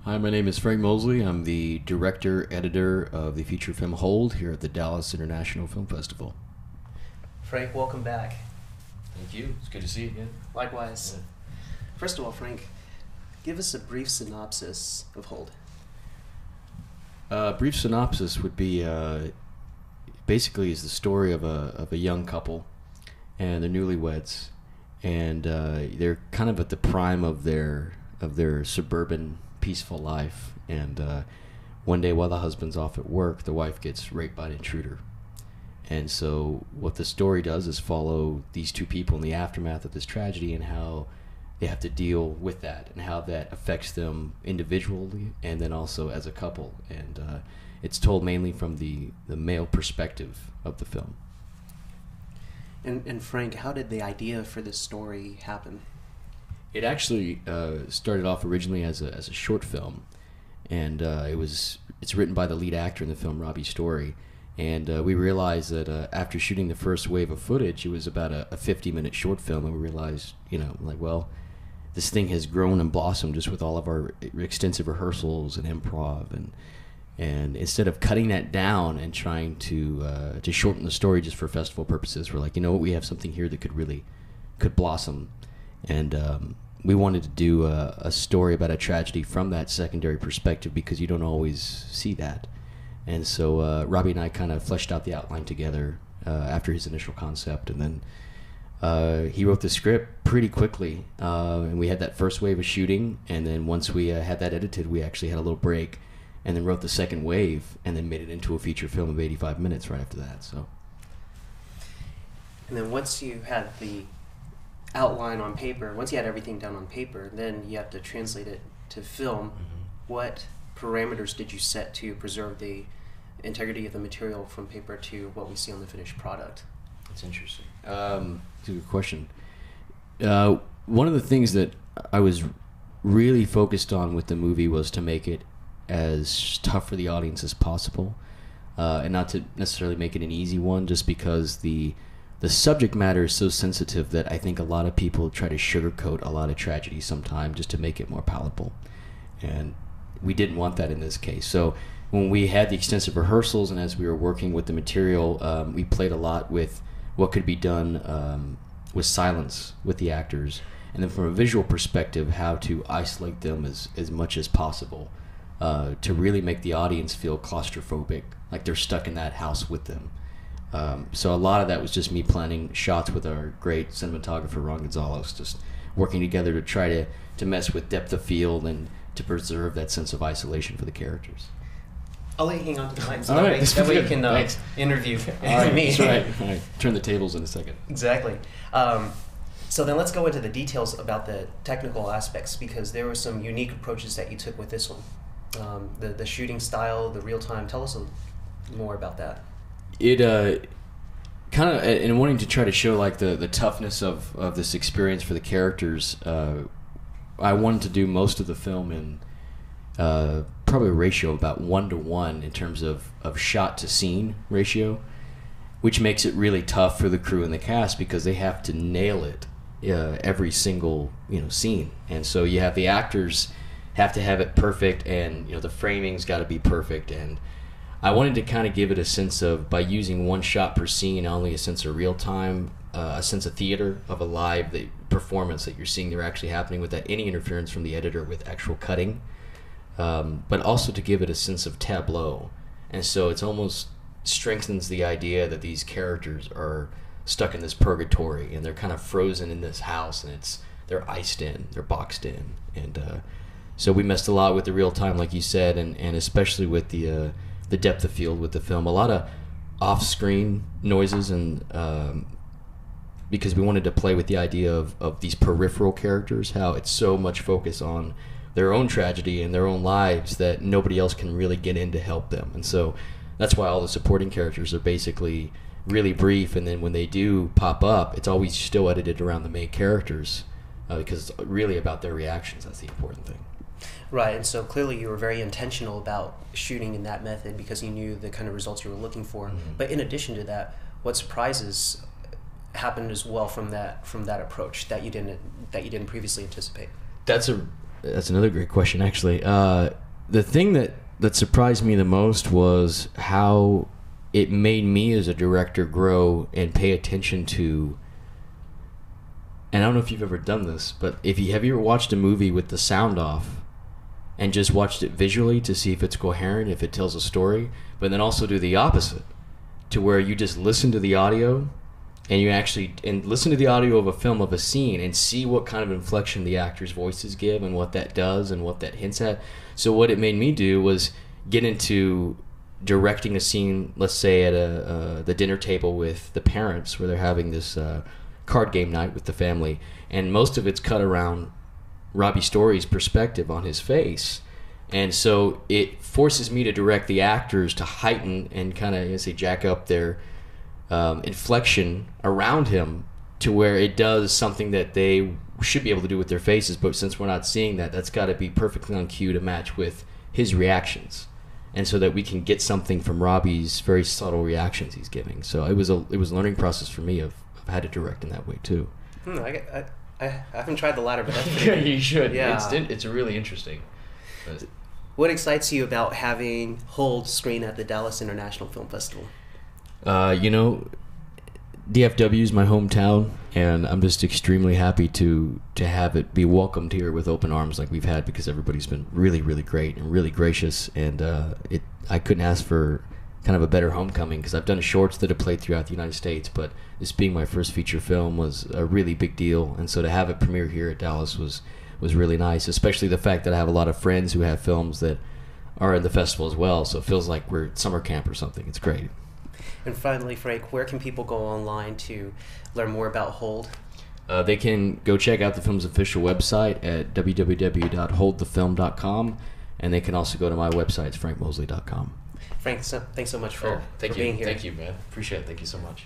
Hi, my name is Frank Mosley. I'm the director, editor of the feature film Hold here at the Dallas International Film Festival. Frank, welcome back. Thank you. It's good to see you again. Likewise. Yeah. First of all, Frank, give us a brief synopsis of Hold. Brief synopsis would be basically is the story of a young couple, and they're newlyweds, and they're kind of at the prime of their suburban peaceful life. And one day, while the husband's off at work, the wife gets raped by an intruder. And so what the story does is follow these two people in the aftermath of this tragedy and how they have to deal with that and how that affects them individually and then also as a couple. And it's told mainly from the male perspective of the film. And Frank, how did the idea for this story happen? It actually started off originally as a short film, and it's written by the lead actor in the film, Robbie Story. And we realized that after shooting the first wave of footage, it was about a 50-minute short film, and we realized, well, this thing has grown and blossomed just with all of our extensive rehearsals and improv, and instead of cutting that down and trying to shorten the story just for festival purposes, we're like, you know what, we have something here that could blossom, and we wanted to do a story about a tragedy from that secondary perspective because you don't always see that. And so Robbie and I kind of fleshed out the outline together after his initial concept, and then he wrote the script pretty quickly, and we had that first wave of shooting, and then once we had that edited, we actually had a little break, and then wrote the second wave, and then made it into a feature film of 85 minutes right after that. So, and then once you had the outline on paper, once you had everything done on paper, then you have to translate it to film. Mm-hmm. What parameters did you set to preserve the integrity of the material from paper to what we see on the finished product? That's interesting. It's a good question. One of the things that I was really focused on with the movie was to make it as tough for the audience as possible, and not to necessarily make it an easy one, just because the subject matter is so sensitive that I think a lot of people try to sugarcoat a lot of tragedy sometimes just to make it more palatable. And we didn't want that in this case. So when we had the extensive rehearsals and as we were working with the material, we played a lot with what could be done with silence with the actors. And then from a visual perspective, how to isolate them as much as possible to really make the audience feel claustrophobic, like they're stuck in that house with them. So a lot of that was just me planning shots with our great cinematographer, Ron Gonzalez, just working together to try to mess with depth of field and to preserve that sense of isolation for the characters. I'll let you hang on to the mic so that way you can interview me. That's right. All right. Turn the tables in a second. Exactly. So then let's go into the details about the technical aspects, because there were some unique approaches that you took with this one. The shooting style, the real time. Tell us more about that. It kind of, in wanting to try to show like the toughness of this experience for the characters, I wanted to do most of the film in probably a ratio of about 1-to-1 in terms of shot to scene ratio, which makes it really tough for the crew and the cast because they have to nail it every single scene. And so you have the actors have to have it perfect, and the framing's got to be perfect. And I wanted to kind of give it a sense of, by using one shot per scene, not only a sense of real time, a sense of theater, of a live performance that you're seeing there actually happening without any interference from the editor with actual cutting, but also to give it a sense of tableau. And so it's almost strengthens the idea that these characters are stuck in this purgatory and they're kind of frozen in this house, and they're iced in, they're boxed in. And so we messed a lot with the real time, like you said, and especially with the depth of field with the film. A lot of off-screen noises, and because we wanted to play with the idea of these peripheral characters, how it's so much focus on their own tragedy and their own lives that nobody else can really get in to help them. And so that's why all the supporting characters are basically really brief, and then when they do pop up, it's always still edited around the main characters, because it's really about their reactions. That's the important thing. Right, and so clearly you were very intentional about shooting in that method because you knew the kind of results you were looking for. Mm-hmm. But in addition to that, what surprises happened as well from that approach that you didn't previously anticipate? That's a That's another great question, actually. The thing that surprised me the most was how it made me as a director grow and pay attention to. And I don't know if you've ever done this, but have you ever watched a movie with the sound off and just watched it visually to see if it's coherent, if it tells a story, but then also do the opposite, to where you just listen to the audio and you actually listen to the audio of a film, of a scene, and see what kind of inflection the actors' voices give and what that does and what that hints at. So what it made me do was get into directing a scene, let's say at the dinner table with the parents, where they're having this card game night with the family, and most of it's cut around Robbie Story's perspective on his face. And so it forces me to direct the actors to heighten and kind of, say, jack up their inflection around him, to where it does something that they should be able to do with their faces, but since we're not seeing that, that's got to be perfectly on cue to match with his reactions, and so that we can get something from Robbie's very subtle reactions he's giving. So it was a learning process for me of how to direct in that way too. I haven't tried the latter, but that's pretty good. You should. Yeah. It's really interesting. But what excites you about having Hold screen at the Dallas International Film Festival? DFW is my hometown, and I'm just extremely happy to have it be welcomed here with open arms like we've had, because everybody's been really, really great and really gracious, and I couldn't ask for kind of a better homecoming, because I've done shorts that have played throughout the United States, but this being my first feature film was a really big deal, and so to have it premiere here at Dallas was really nice, especially the fact that I have a lot of friends who have films that are at the festival as well, so it feels like we're at summer camp or something. It's great. And finally, Frank, where can people go online to learn more about Hold? They can go check out the film's official website at www.holdthefilm.com, and they can also go to my website, it's frankmosley.com. Frank, thanks so much for being here. Thank you, man. Appreciate it. Thank you so much.